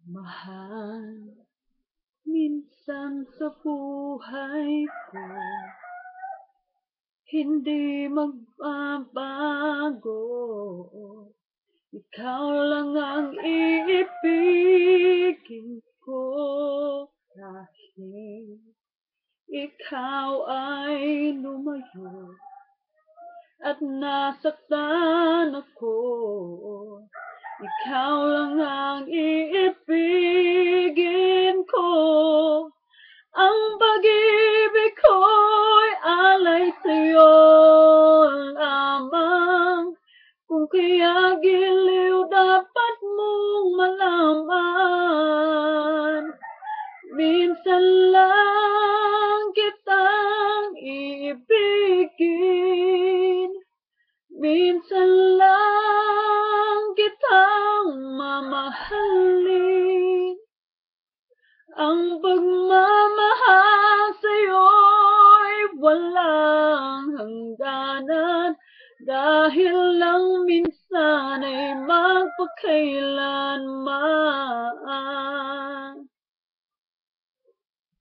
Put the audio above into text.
Mahal, minsan sa buhay ko hindi magbabago. Ikaw lang ang iibigin ko kahit ikaw ay lumayo at nasaktan ako. Ikaw lang ang iibigin ko. Ang pag-ibig ko'y alay sa'yo lamang. Kung kaya giliw dapat mong malaman. Minsan lang kitang iibigin. Minsan lang kitang mamahalin. Ang pagmamahal sa'yo'y walang hangganan. Dahil lang minsan ay magpakailanman.